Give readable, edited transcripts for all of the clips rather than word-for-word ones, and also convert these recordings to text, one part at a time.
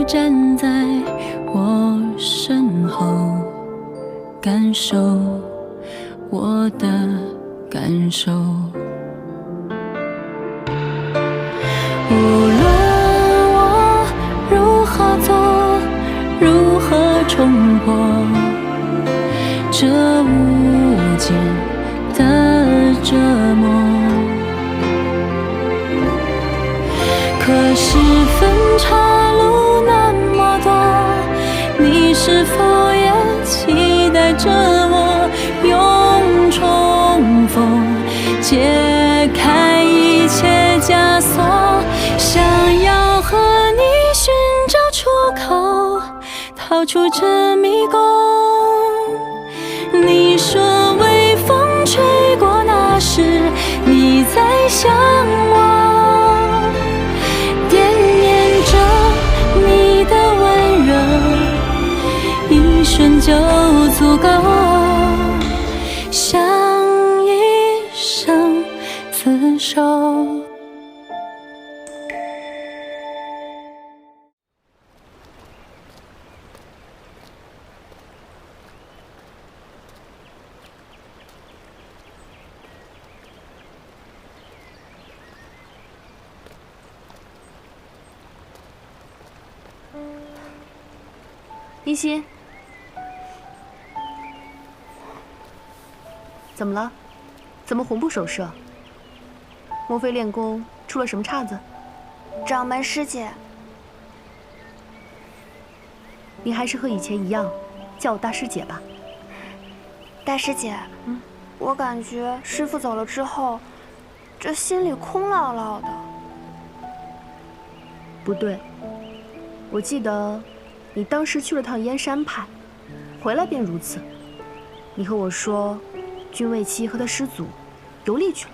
站在我身后，感受我的感受。无论我如何走，如何冲破这无尽的折磨，可是分岔路那么多，你是否也期待着我用重逢解开一切枷锁？想要和你寻找出口，逃出这迷宫。你说微风吹过那时你在想我，惦念着你的温热，一瞬就足够，想一生厮守。一心，怎么了？怎么魂不守舍？莫非练功出了什么岔子？掌门师姐，你还是和以前一样，叫我大师姐吧。大师姐，我感觉师父走了之后，这心里空落落的。不对，我记得你当时去了趟燕山派，回来便如此。你和我说，君未期和他师祖游历去了。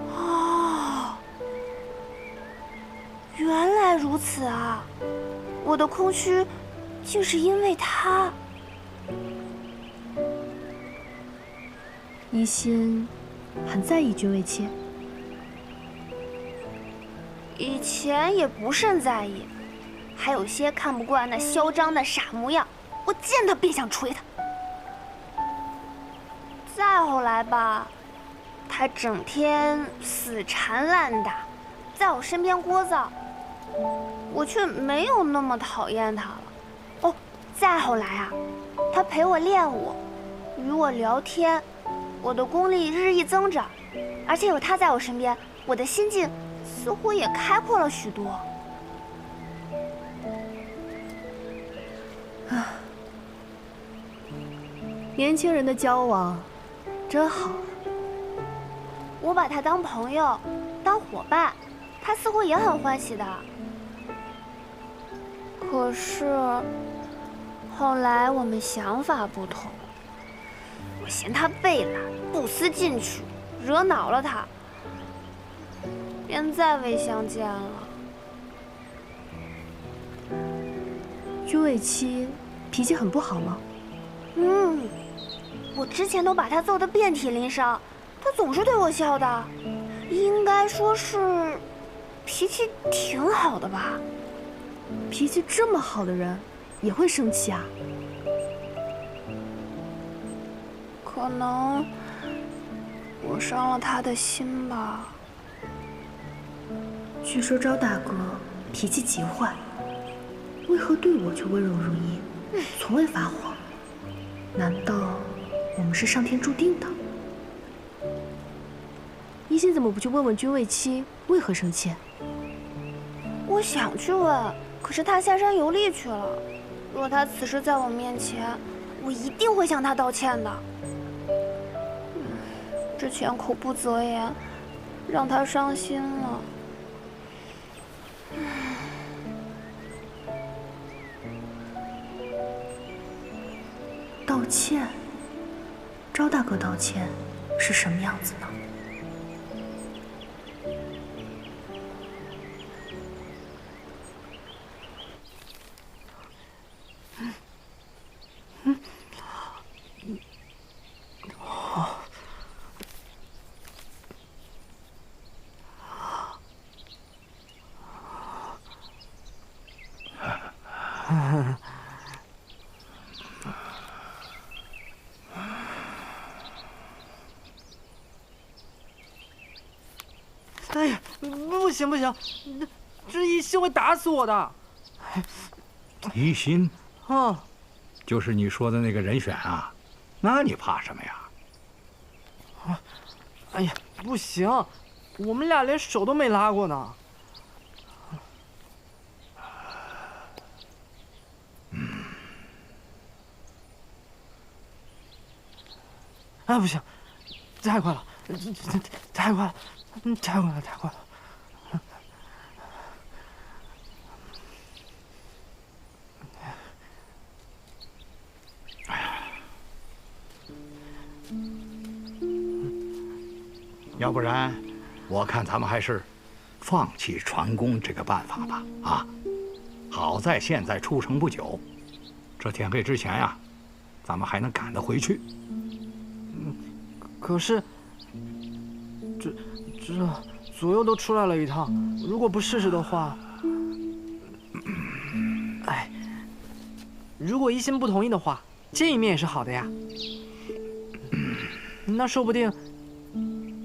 哦，原来如此啊！我的空虚，竟是因为他。一心很在意君未期。以前也不甚在意，还有些看不惯那嚣张的傻模样，我见他便想捶他。再后来吧，他整天死缠烂打，在我身边聒噪，我却没有那么讨厌他了。哦，再后来啊，他陪我练武，与我聊天，我的功力日益增长，而且有他在我身边，我的心境似乎也开阔了许多。年轻人的交往真好。我把他当朋友，当伙伴，他似乎也很欢喜的。可是后来我们想法不同，我嫌他背懒，不思进取，惹恼了他，便再未相见了。君未期脾气很不好吗？我之前都把他揍得遍体鳞伤，他总是对我笑的，应该说是脾气挺好的吧。脾气这么好的人也会生气啊？可能我伤了他的心吧。据说招大哥脾气极坏，为何对我却温柔如一，从未发火？难道我们是上天注定的？一心怎么不去问问君未期为何生气？我想去问，可是他下山游历去了。若他此时在我面前，我一定会向他道歉的。之前口不择言，让他伤心了。道歉？招大哥道歉是什么样子呢？不行不行，这一心会打死我的。一心，啊，就是你说的那个人选啊？那你怕什么呀？哎呀，不行，我们俩连手都没拉过呢。哎，不行，太快了，太快了，太快了，太快了。要不然，我看咱们还是放弃传功这个办法吧。啊，好在现在出城不久，这天黑之前呀，咱们还能赶得回去。可是，这左右都出来了一趟，如果不试试的话，哎，如果一心不同意的话，见一面也是好的呀。那说不定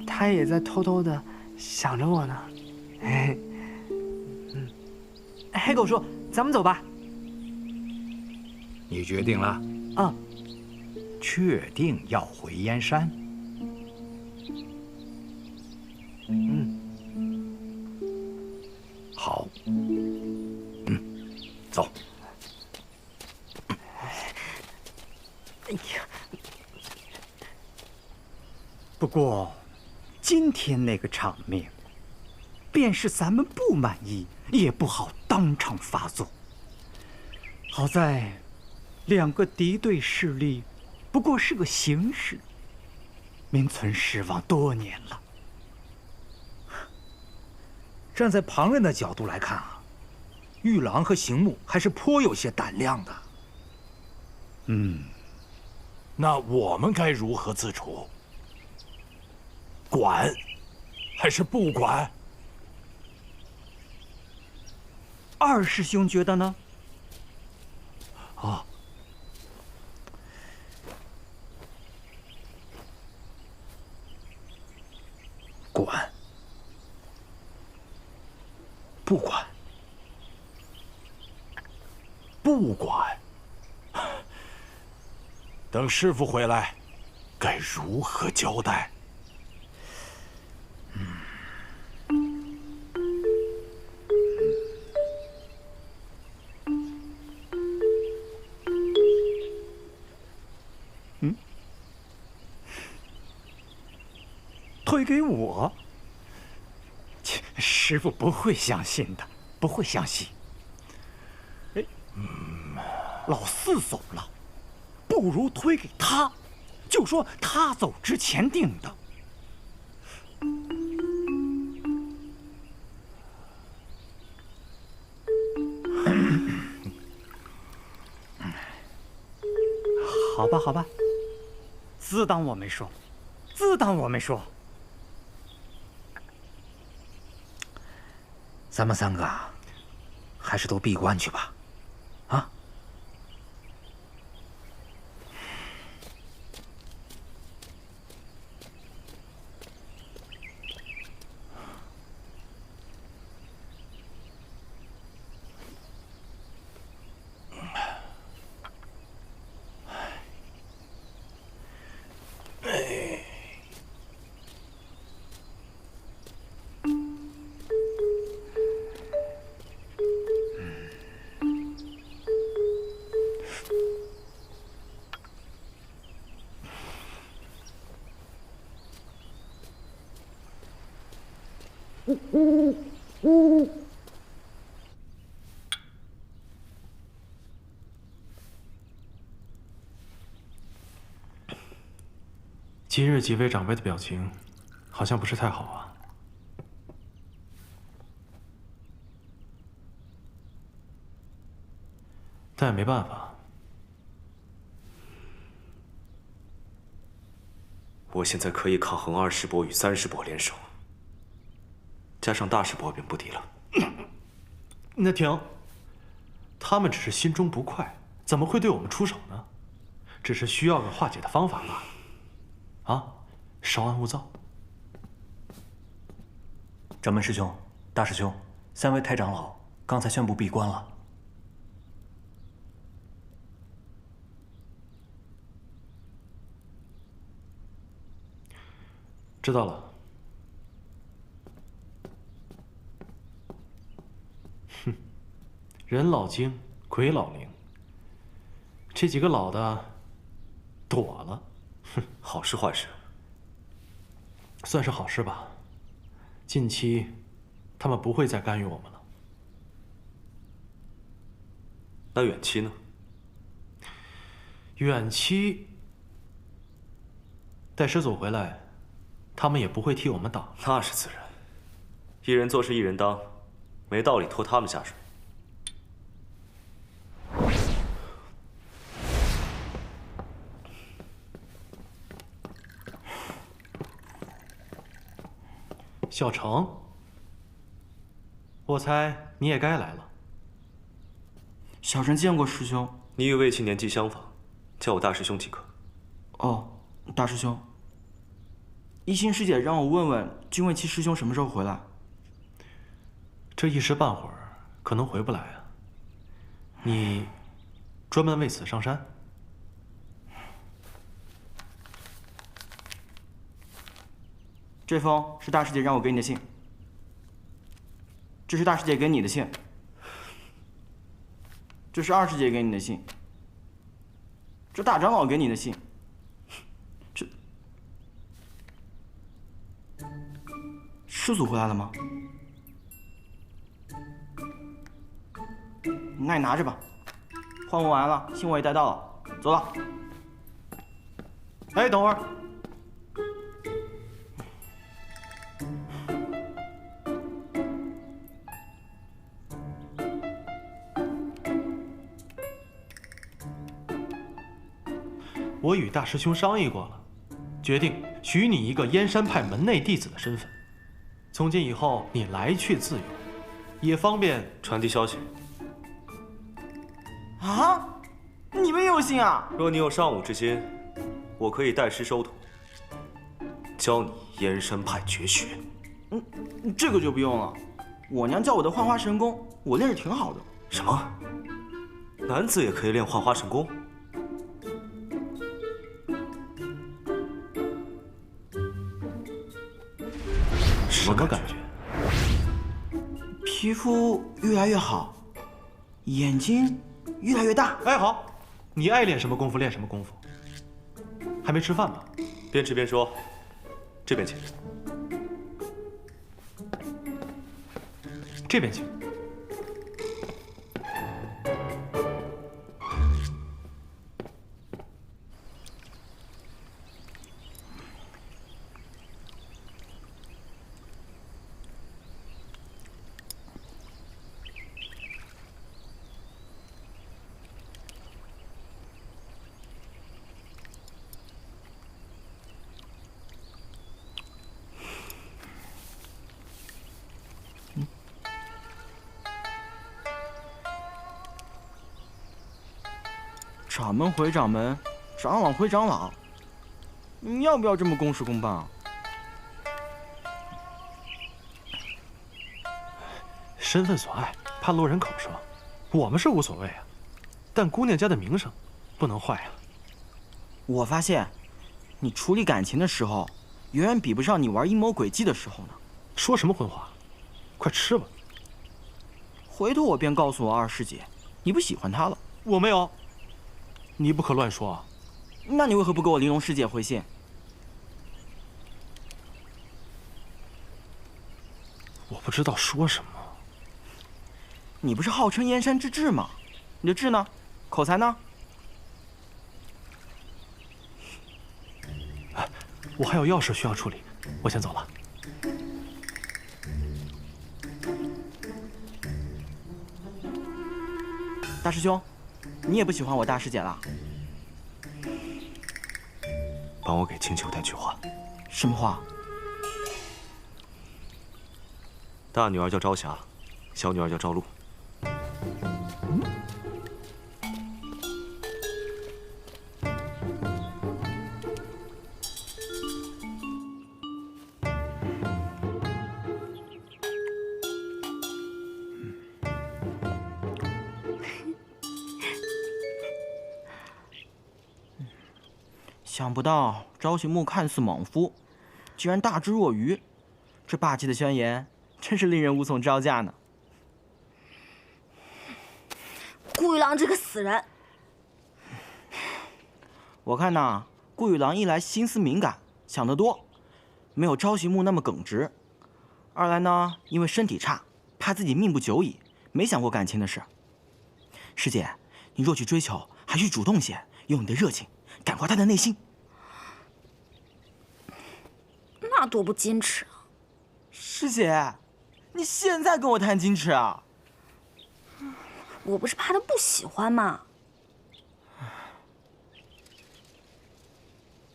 他也在偷偷的想着我呢。黑狗说：“咱们走吧。”你决定了？嗯。确定要回燕山？好。走。哎呀，不过，今天那个场面，便是咱们不满意，也不好当场发作。好在，两个敌对势力，不过是个形式，名存实亡多年了。站在旁人的角度来看啊，玉郎和邢木还是颇有些胆量的。那我们该如何自处？管，还是不管？二师兄觉得呢？啊，管，不管，不管。等师傅回来，该如何交代？推给我？切，师傅不会相信的，不会相信。老四走了，不如推给他，就说他走之前定的。好吧，好吧，自当我没说，自当我没说。咱们三个啊，还是都闭关去吧。啊？今日几位长辈的表情，好像不是太好啊。但也没办法，我现在可以抗衡20波与30波联手，加上大师波便不敌了。那停，他们只是心中不快，怎么会对我们出手呢？只是需要个化解的方法罢了。啊，稍安勿躁。掌门师兄，大师兄，3位太长老刚才宣布闭关了。知道了。哼，人老精，鬼老灵。这几个老的躲了，哼，好事坏事？算是好事吧。近期，他们不会再干预我们了。那远期呢？远期，待师祖回来，他们也不会替我们挡。那是自然，一人做事一人当，没道理拖他们下水。小程，我猜你也该来了。小陈见过师兄。你与魏青年纪相仿，叫我大师兄即可。哦，大师兄。一心师姐让我问问君卫七师兄什么时候回来。这一时半会儿可能回不来啊。你专门为此上山？这封是大师姐让我给你的信，这是大师姐给你的信，这是二师姐给你的信，这大长老给你的信，这师祖回来了吗？那你拿着吧，换我完了，信我也带到了，走了。哎，等会儿。我与大师兄商议过了，决定许你一个燕山派门内弟子的身份。从今以后，你来去自由，也方便传递消息。啊！你们也有信啊？若你有上武之心，我可以代师收徒，教你燕山派绝学。这个就不用了。我娘教我的幻花神功，我练着挺好的。什么？男子也可以练幻花神功？什么感觉？皮肤越来越好，眼睛越来越大。哎，好，你爱练什么功夫练什么功夫。还没吃饭吧？边吃边说。这边请。这边请。掌门回掌门，长老回长老，你要不要这么公事公办啊？身份所爱，怕落人口舌，我们是无所谓啊，但姑娘家的名声不能坏啊。我发现，你处理感情的时候，远远比不上你玩阴谋诡计的时候呢。说什么混话？快吃吧。回头我便告诉我二师姐，你不喜欢她了。我没有。你不可乱说啊！那你为何不给我玲珑师姐回信？我不知道说什么。你不是号称燕山之智吗？你的智呢？口才呢？我还有要事需要处理，我先走了。大师兄，你也不喜欢我大师姐了？帮我给青丘带句话。什么话？大女儿叫朝霞，小女儿叫朝露。想不到朝行木看似莽夫，竟然大智若愚，这霸气的宣言真是令人无从招架呢。顾玉郎这个死人！我看呐，顾玉郎一来心思敏感，想得多，没有朝行木那么耿直；二来呢，因为身体差，怕自己命不久矣，没想过感情的事。师姐，你若去追求，还需主动些，用你的热情感化他的内心。那多不矜持啊！师姐，你现在跟我谈矜持啊？我不是怕他不喜欢吗？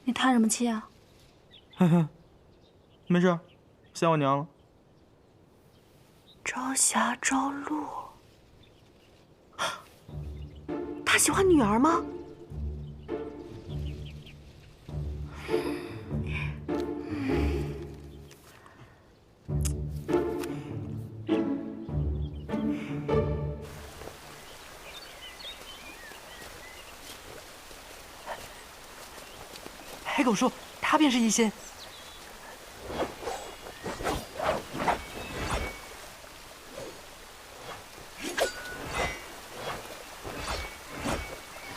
你叹什么气啊？呵呵，没事，想我娘了。朝霞朝露，他喜欢女儿吗？黑狗说他便是一仙。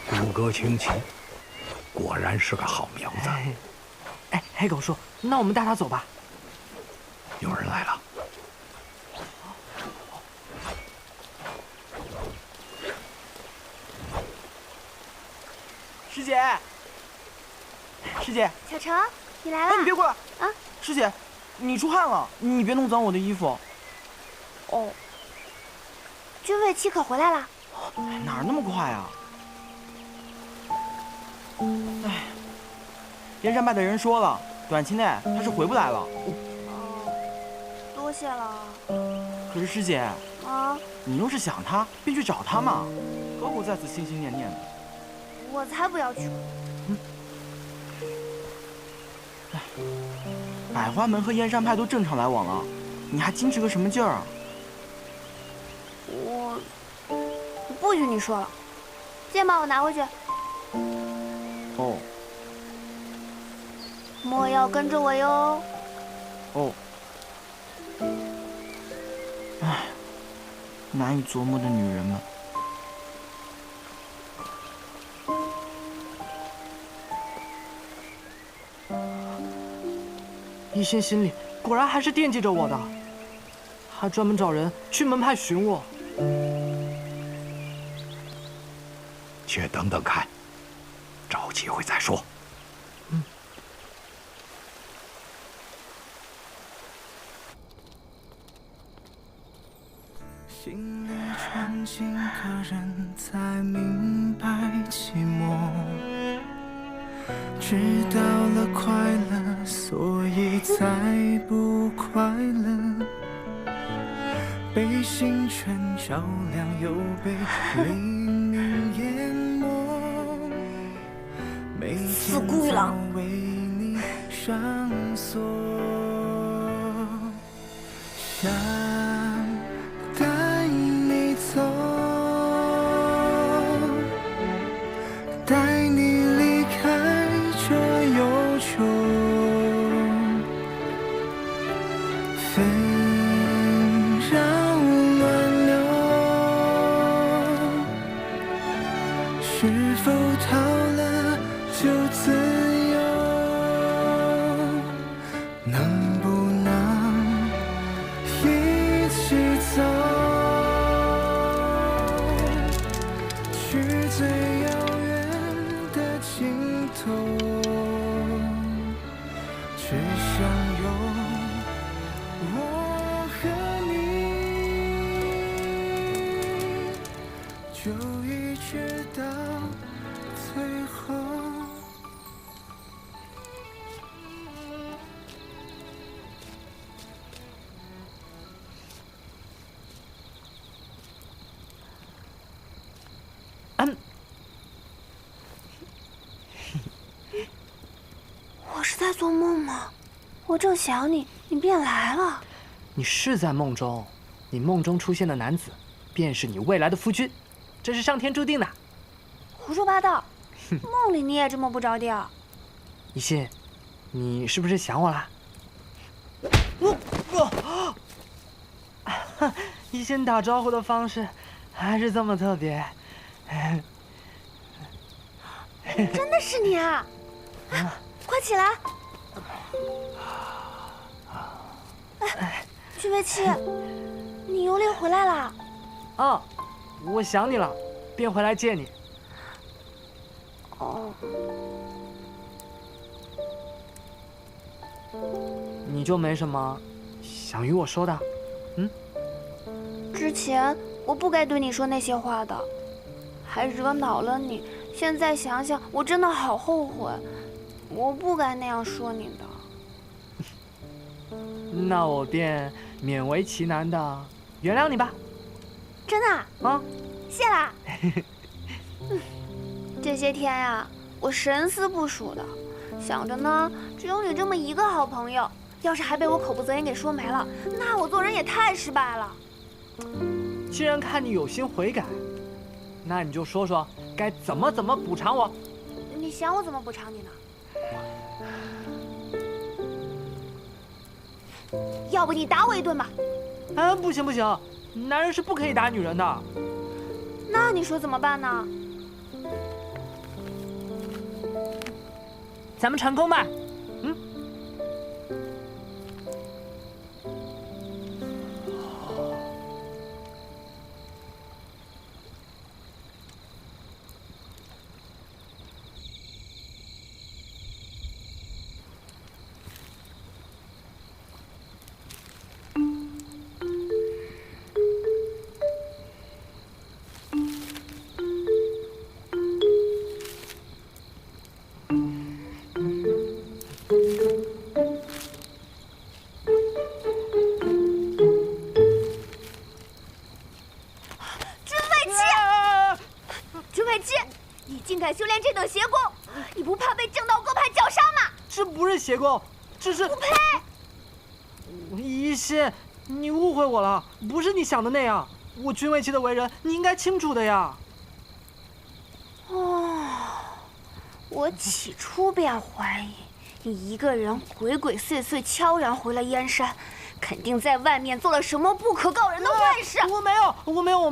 骨骼清奇，果然是个好苗子。哎，黑狗说，那我们带他走吧。有人来了。师姐，师姐，小程，你来了。哎，你别过来啊！师姐，你出汗了，你别弄脏我的衣服。哦，君卫七可回来了？哪儿那么快啊？哎，燕山派的人说了，短期内他是回不来了。哦，多谢了。可是师姐，啊，你若是想他，便去找他嘛，何苦在此心心念念的？我才不要去。百花门和燕山派都正常来往了，你还矜持个什么劲儿啊？我不许你说了，剑把我拿回去。哦。莫要跟着我哟。哦。唉，难以琢磨的女人们。一仙心里果然还是惦记着我的，还专门找人去门派寻我。且等等看，找机会再说。心里穿进个人，才明白寂寞。知道了快乐，所以才不快乐。被星辰照亮，又被黎明淹没。每天都为你上锁。想带你走，带你离开这忧愁，纷扰乱流，是否逃了就自由？能不能一起走，去最遥远的尽头，只想有我和你，就一直到最后。我是在做梦吗？我正想你，你便来了。你是在梦中，你梦中出现的男子，便是你未来的夫君，这是上天注定的。胡说八道！梦里你也这么不着调？一信，你是不是想我啦？一信打招呼的方式还是这么特别。真的是你啊！快起来！君为妻，你由猎回来啦？啊，我想你了，便回来见你。哦，你就没什么想与我说的？之前我不该对你说那些话的，还惹恼了你。现在想想，我真的好后悔，我不该那样说你的。那我便勉为其难的原谅你吧。真的啊？谢啦。这些天呀，我神思不属的，想着呢，只有你这么一个好朋友，要是还被我口不择言给说没了，那我做人也太失败了。既然看你有心悔改，那你就说说该怎么补偿我。你想我怎么补偿你呢？要不你打我一顿吧？啊，不行不行，男人是不可以打女人的。那你说怎么办呢？咱们成功吧。竟敢修炼这等邪功，你不怕被正道各派绞杀吗？这不是邪功，这是……不配！一心，你误会我了，不是你想的那样。我君为妻的为人，你应该清楚的呀。哦，我起初便怀疑你一个人鬼鬼祟祟、悄然回了燕山，肯定在外面做了什么不可告人的坏事。我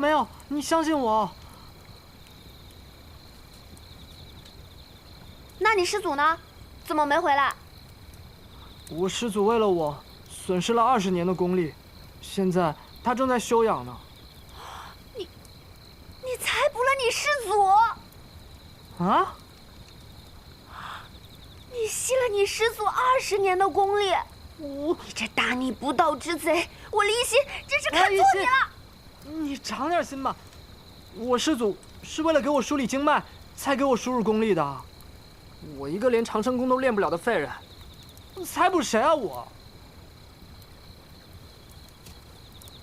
没有，你相信我。那你师祖呢？怎么没回来？我师祖为了我损失了20年的功力，现在他正在休养呢。你才捕了你师祖？啊？你吸了你师祖20年的功力，你这大逆不道之贼！我离心真是看错你了。你长点心吧，我师祖是为了给我梳理经脉，才给我输入功力的。我一个连长生功都练不了的废人，才补谁啊我？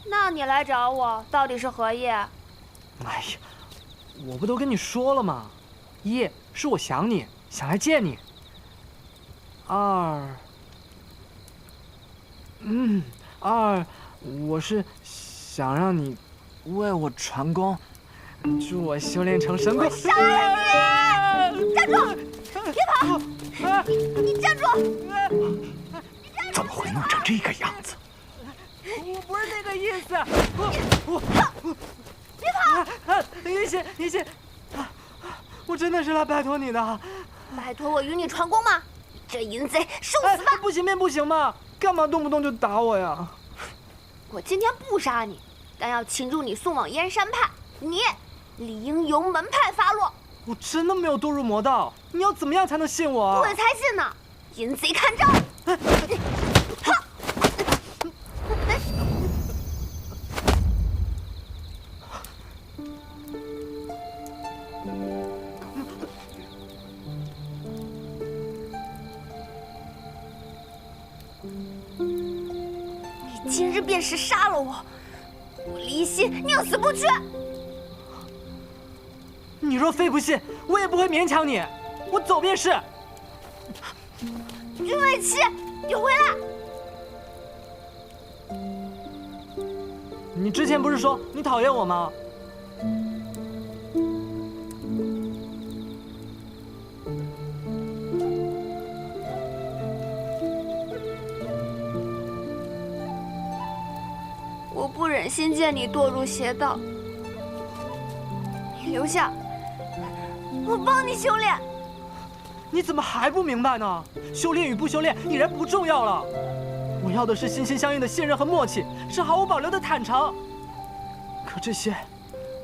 那你来找我到底是何意？哎呀，我不都跟你说了吗？一是我想你，想来见你。二，我是想让你为我传功，助我修炼成神功。杀人你！站住！别跑！你站住！怎么会弄成这个样子？我不是那个意思。别跑！一心，我真的是来拜托你的。拜托我与你传功吗？这淫贼，受死吧！不行便不行嘛，干嘛动不动就打我呀？我今天不杀你，但要擒住你送往燕山派，你理应由门派发落。我真的没有堕入魔道，你要怎么样才能信我？我才信呢！淫贼看招！你今日便是杀了我，我离心宁死不屈。你若非不信，我也不会勉强你。我走便是。君为妻，你回来！你之前不是说你讨厌我吗？我不忍心见你堕入邪道。你留下，我帮你修炼。你怎么还不明白呢？修炼与不修炼已然不重要了，我要的是心心相印的信任和默契，是毫无保留的坦诚。可这些，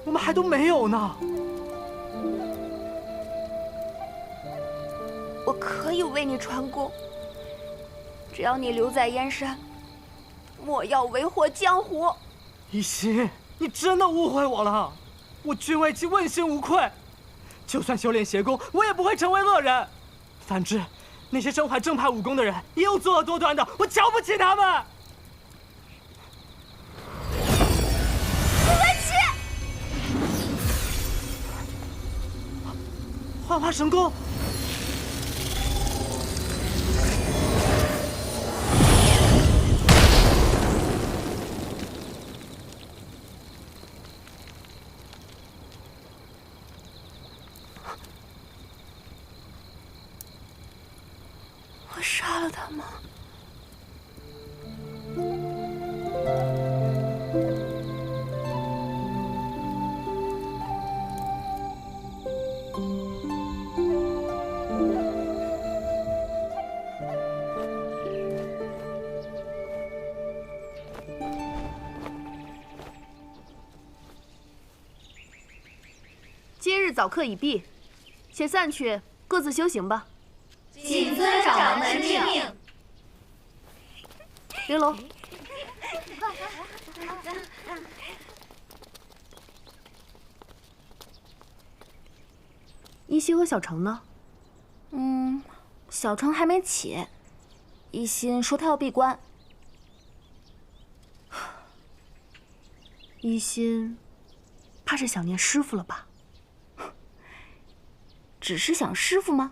我们还都没有呢。我可以为你传功，只要你留在燕山，莫要为祸江湖。一心，你真的误会我了。我君为妻问心无愧，就算修炼邪功，我也不会成为恶人。反之，那些身怀正派武功的人也有作恶多端的，我瞧不起他们。文琪，幻化神功。我杀了他吗？今日早课已毕，且散去，各自修行吧。谨遵掌门之命。玲珑，一心和小程呢？小程还没起，一心说他要闭关。一心，怕是想念师傅了吧？只是想师傅吗？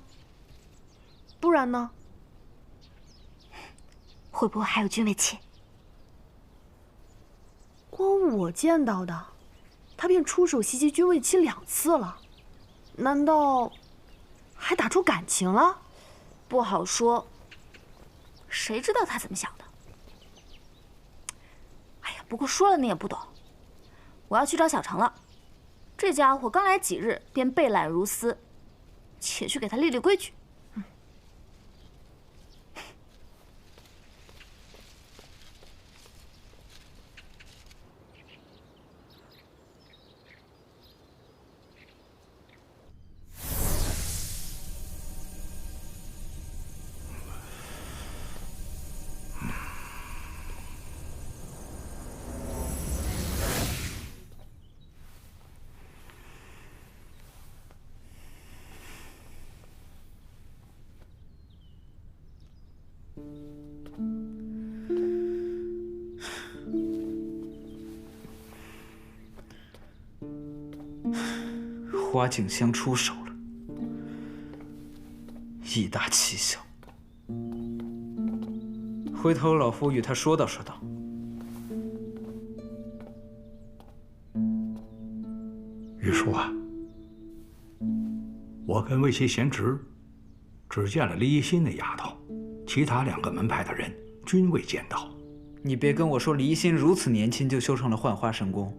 不然呢？会不会还有君为妻？光我见到的，他便出手袭击君为妻2次了，难道还打出感情了？不好说，谁知道他怎么想的？哎呀，不过说了你也不懂。我要去找小程了，这家伙刚来几日便被揽如丝，且去给他立立规矩。花景香出手了，意大奇效。回头老夫与他说道说道。玉叔啊，我跟魏齐贤侄只见了李一心那丫头，其他2个门派的人均未见到。你别跟我说离心如此年轻就修成了幻化神功。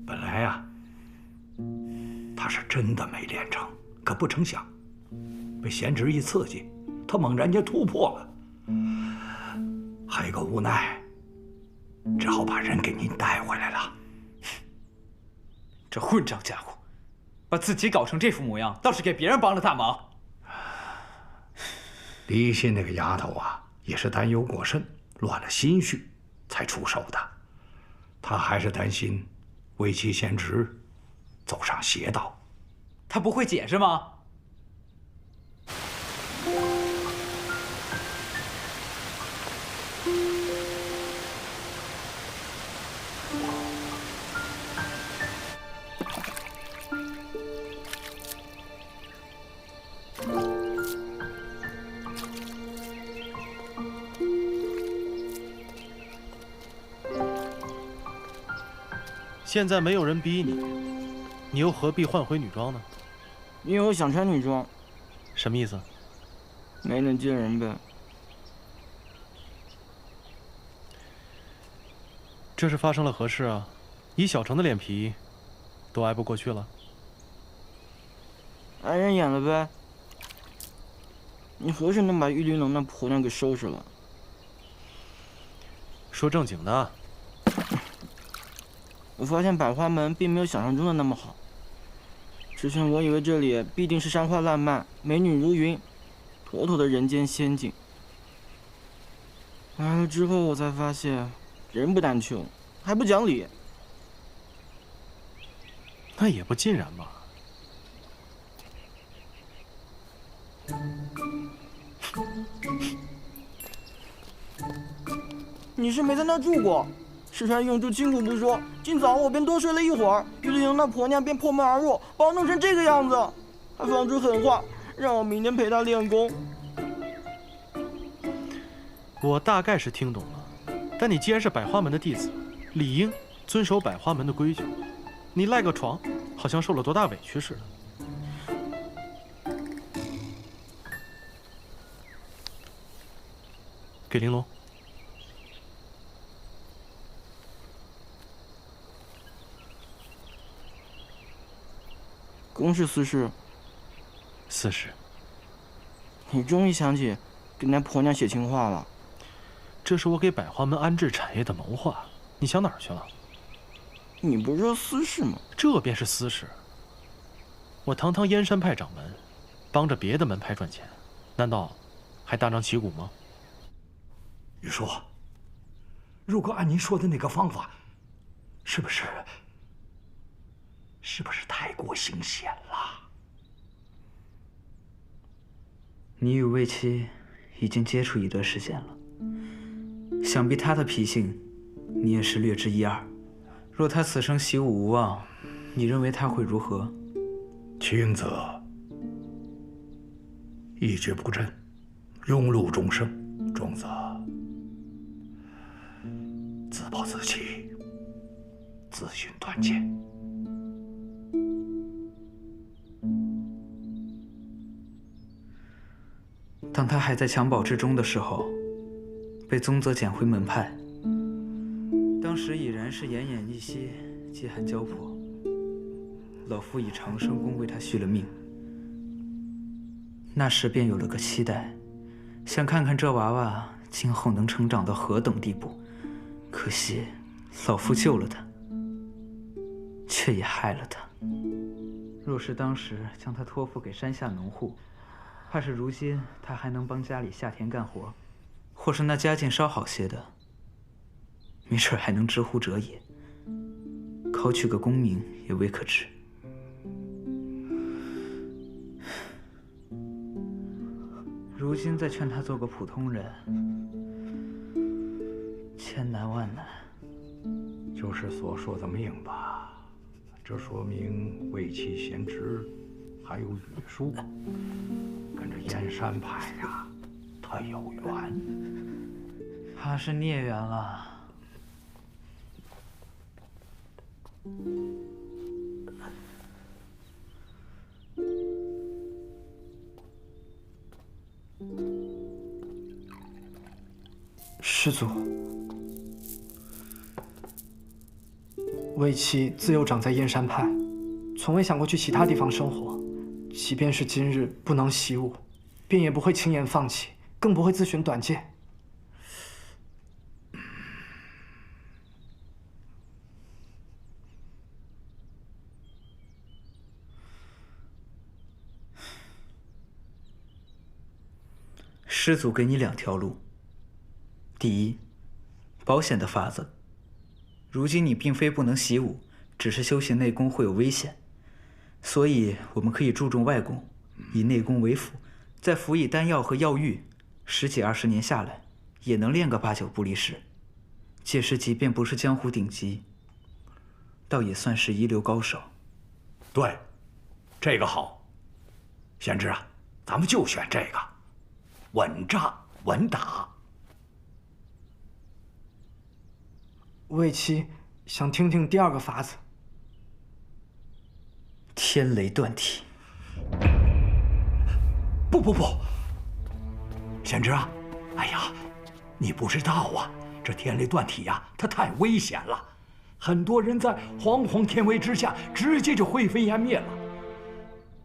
本来呀，他是真的没练成，可不成想被贤侄一刺激，他猛然间突破了。还有个无奈，只好把人给您带回来了。这混账家伙，把自己搞成这副模样，倒是给别人帮了大忙。李一心那个丫头啊，也是担忧过甚，乱了心绪，才出手的。她还是担心魏齐贤侄走上邪道。她不会解释吗？现在没有人逼你，你又何必换回女装呢？因为我想穿女装。什么意思？没能见人呗。这是发生了何事啊？以小程的脸皮，都挨不过去了。挨人眼了呗。你何时能把玉玲珑那婆娘给收拾了？说正经的。我发现百花门并没有想象中的那么好。之前我以为这里必定是山花烂漫，美女如云，妥妥的人间仙境。来了之后，我才发现，人不单穷，还不讲理。那也不尽然吧。你是没在那住过，石川用处清楚不说，今早我便多睡了一会儿，玉玲珑那婆娘便破门而入，把我弄成这个样子，还放出狠话，让我明天陪她练功。我大概是听懂了，但你既然是百花门的弟子，理应遵守百花门的规矩。你赖个床，好像受了多大委屈似的。给玲珑。公事私事。私事。你终于想起给那婆娘写情话了。这是我给百花门安置产业的谋划，你想哪儿去了？你不是说私事吗？这便是私事。我堂堂燕山派掌门，帮着别的门派赚钱，难道还大张旗鼓吗？玉叔，如果按您说的那个方法，是不是太过惊险了？你与魏七已经接触一段时间了，想必他的脾性，你也是略知一二。若他此生习武无望，你认为他会如何？轻则一蹶不振，庸碌终生；重则自暴自弃，自寻短见。当他还在襁褓之中的时候，被宗泽捡回门派。当时已然是奄奄一息，饥寒交迫。老夫以长生功为他续了命。那时便有了个期待，想看看这娃娃今后能成长到何等地步。可惜，老夫救了他，却也害了他。若是当时将他托付给山下农户，怕是如今他还能帮家里下田干活，或是那家境稍好些的，没准还能知乎者也，考取个功名也未可知。如今再劝他做个普通人，千难万难。就是所说的命吧。这说明魏七贤侄还有羽叔，跟着燕山派呀，他有缘。他是孽缘了。师祖，魏七自幼长在燕山派，从未想过去其他地方生活。即便是今日不能习武，便也不会轻言放弃，更不会自寻短见。师祖给你2条路。第一，保险的法子。如今你并非不能习武，只是修行内功会有危险，所以我们可以注重外功，以内功为辅，再辅以丹药和药浴，10几20年下来，也能练个8、9不离10。届时即便不是江湖顶级，倒也算是一流高手。对，这个好。贤侄啊，咱们就选这个，稳扎稳打。魏七想听听第2个法子。天雷断体。不，贤侄啊，哎呀，你不知道啊，这天雷断体呀，它太危险了，很多人在惶惶天威之下，直接就灰飞烟灭了。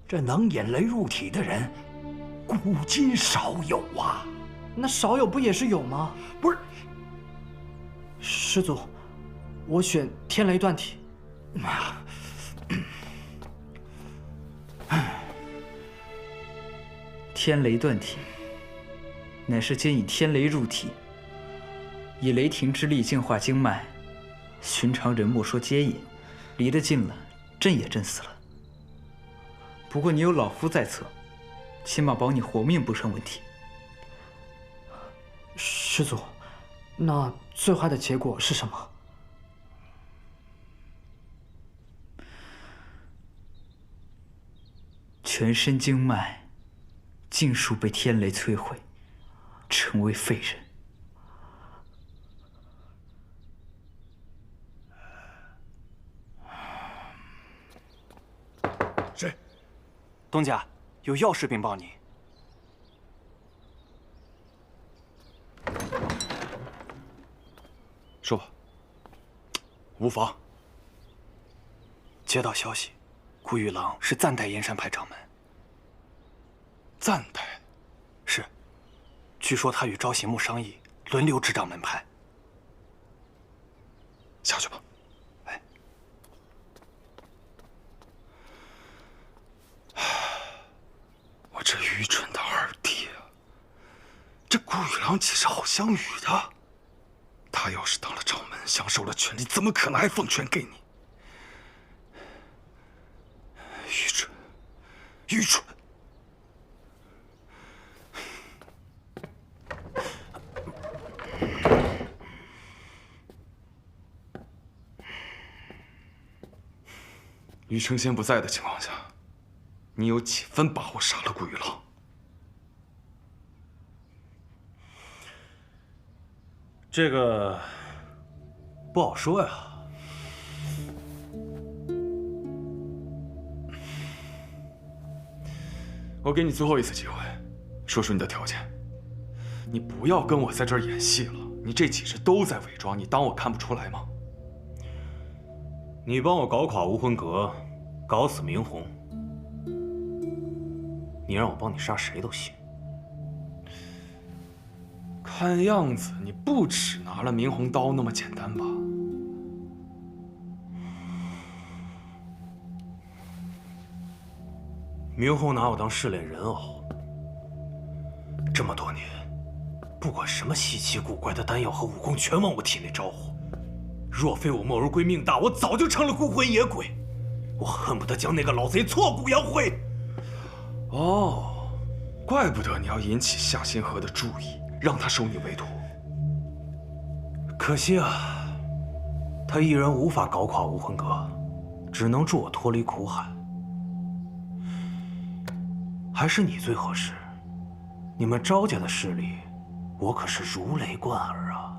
这能引雷入体的人，古今少有啊。那少有不也是有吗？不是，师祖，我选天雷断体。天雷断体，乃是兼以天雷入体，以雷霆之力净化经脉，寻常人莫说接引，离得近了，朕也震死了。不过你有老夫在侧，起码保你活命不成问题。师祖，那最坏的结果是什么？全身经脉尽数被天雷摧毁，成为废人。是，东家有要事禀报你。说吧。无妨。接到消息，顾玉郎是暂代燕山派掌门。暂代？是。据说他与朝行木商议，轮流执掌门派。下去吧。哎。我这愚蠢的二弟啊！这顾玉郎岂是好相与的？他要是当了掌门，享受了权力，怎么可能还奉权给你？愚蠢，愚蠢！于承先不在的情况下，你有几分把握杀了顾玉郎？这个不好说呀。我给你最后一次机会，说说你的条件。你不要跟我在这儿演戏了，你这几日都在伪装，你当我看不出来吗？你帮我搞垮无魂阁，搞死明红，你让我帮你杀谁都行。看样子你不只拿了明红刀那么简单吧？明红拿我当试炼人偶，这么多年，不管什么稀奇古怪的丹药和武功，全往我体内招呼。若非我莫如归命大，我早就成了孤魂野鬼。我恨不得将那个老贼挫骨扬灰。哦，怪不得你要引起夏星河的注意，让他收你为徒。可惜啊，他一人无法搞垮无魂阁，只能助我脱离苦海。还是你最合适。你们招家的势力，我可是如雷贯耳啊！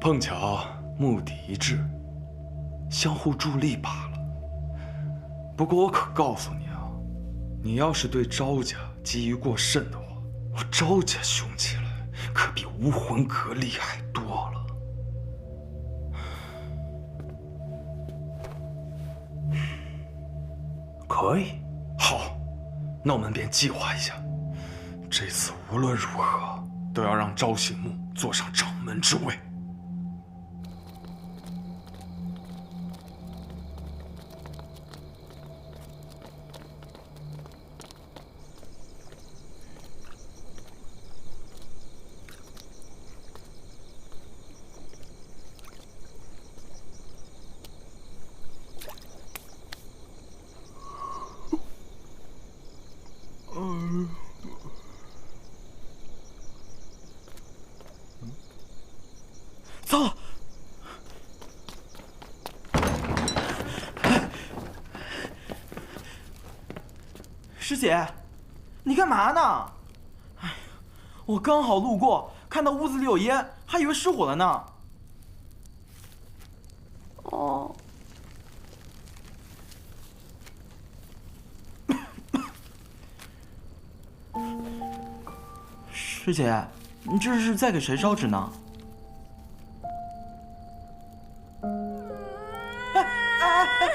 碰巧目的一致，相互助力罢了。不过我可告诉你啊，你要是对招家觊觎过甚的话，我招家凶起来可比无魂阁厉害多了。可以，好，那我们便计划一下。这次无论如何都要让朝行木坐上掌门之位。糟了！师姐，你干嘛呢？哎，我刚好路过，看到屋子里有烟，还以为失火了呢。哦。师姐，你这是在给谁烧纸呢？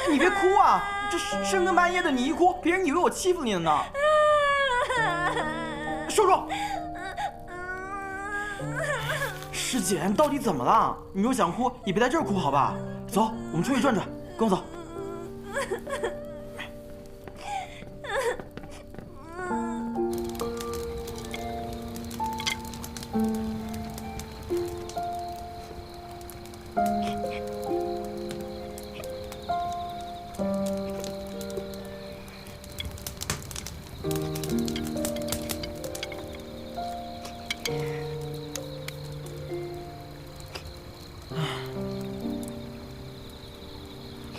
你别哭啊！这深更半夜的，你一哭，别人以为我欺负你了呢。说说，师姐，你到底怎么了？你若想哭，也别在这儿哭，好吧？走，我们出去转转，跟我走。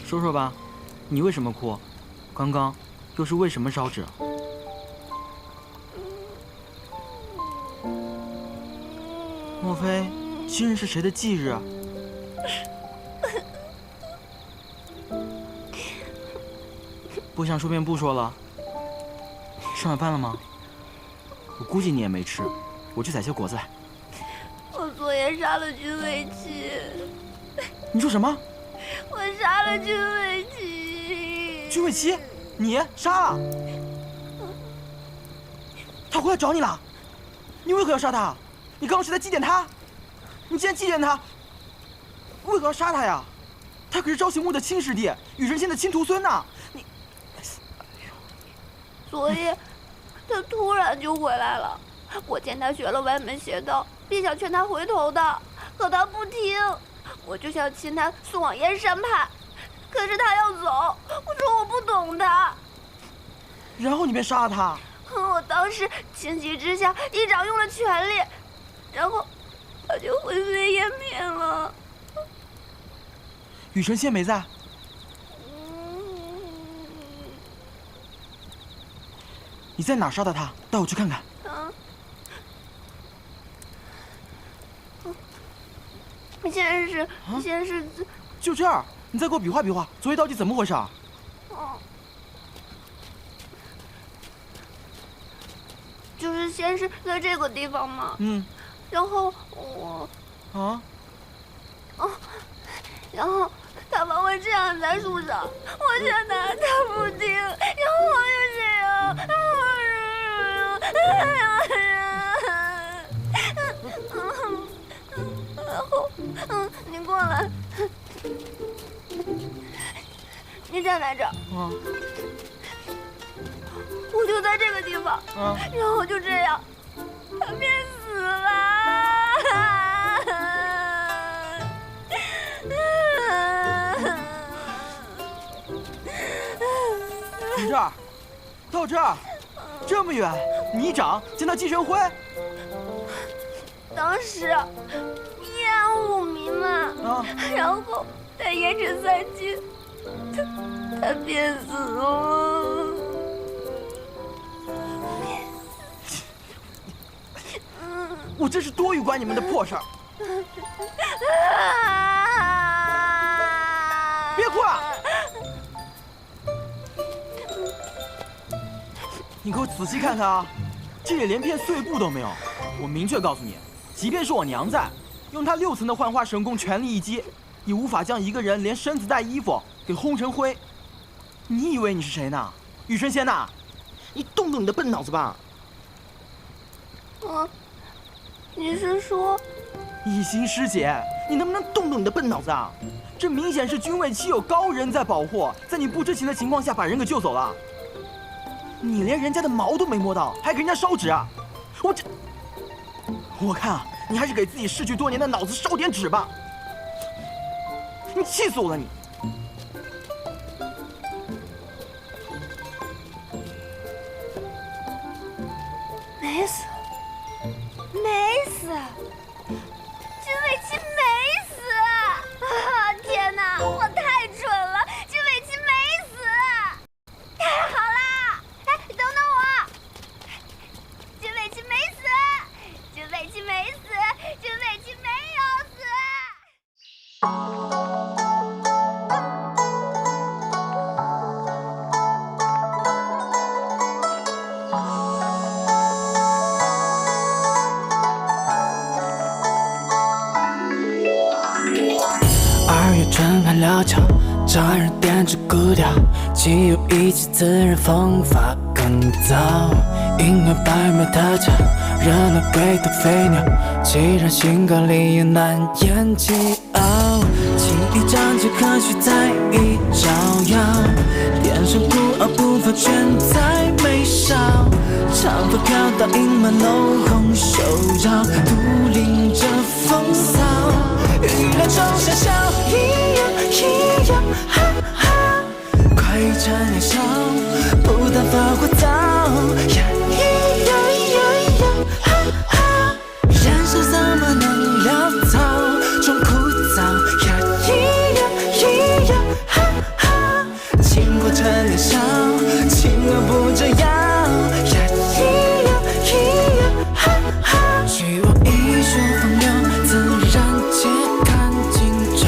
说说吧，你为什么哭？刚刚又是为什么烧纸？莫非今日是谁的忌日？不想说便不说了。吃晚饭了吗？我估计你也没吃，我去采些果子来。我昨夜杀了君未期。你说什么？我杀了君未期。君未期，你杀了？他回来找你了？你为何要杀他？你刚刚是在祭奠他？你既然祭奠他，为何要杀他呀？他可是朝行墓的亲师弟，羽神仙的亲徒孙呐！你，昨夜他突然就回来了，我见他学了歪门邪道，便想劝他回头的，可他不听。我就想请他送往燕山派，可是他要走，我说我不懂他。然后你便杀了他。我当时情急之下一掌用了全力，然后他就灰飞烟灭了。羽神仙没在。你在哪儿杀的他？带我去看看。先是就这儿，你再给我比划比划，昨夜到底怎么回事？就是先是在这个地方嘛，然后然后他把我这样在树上，我劝他，他不听，然后我就这样，然后你过来，你站在这儿，我就在这个地方，然后就这样，他便死了。从这儿到这儿，这么远，你一掌将他击成灰。当时烟雾弥漫，然后在烟尘散尽，他便死了。我真是多余管你们的破事儿。别哭了！你给我仔细看看啊，这里连片碎布都没有。我明确告诉你，即便是我娘在，用她6层的幻化神功全力一击，也无法将一个人连身子带衣服给轰成灰。你以为你是谁呢？羽神仙呐！你动动你的笨脑子吧！你是说，一心师姐，你能不能动动你的笨脑子啊？这明显是君未期有高人在保护，在你不知情的情况下把人给救走了。你连人家的毛都没摸到，还给人家烧纸啊！我看啊，你还是给自己逝去多年的脑子烧点纸吧。你气死我了你！没死，没死，君未期没死！啊，天哪，我太蠢了，君未期没死！太好啦！哎，等等我，君未期没死，君未期没死，君未期没有死。春寒料峭，乍人点着古调，岂有一气自然风发更早？因为白眉特巧，热闹鬼头飞鸟，既然性格里有难言其傲。情意张结可许在一招摇，天生孤傲步伐全在眉梢，长发飘到盈满楼红手绕，独领着风骚。雨来中下笑，咿呀咿呀哈哈，快意成年少，不但发过早，呀咿呀咿呀哈哈，人生怎么能潦草，终枯燥，呀咿呀咿呀哈哈，情过成年少，情而不折腰，呀咿呀咿呀哈哈，许我一袖风流，自然皆看今朝，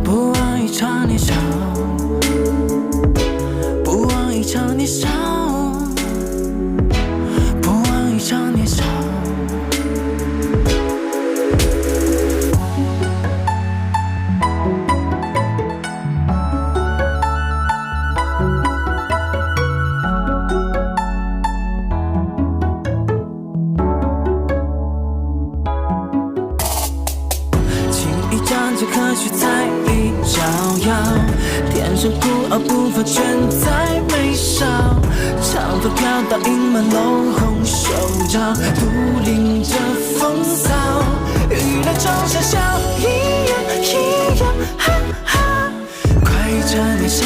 不枉一场年少，不枉一场年少，不枉一场年少。可许在意招摇，天生孤傲步伐全在眉梢，长发飘到盈满楼红手绕，独领着风骚。雨来中下笑，咿呀咿呀哈哈，快意成年少。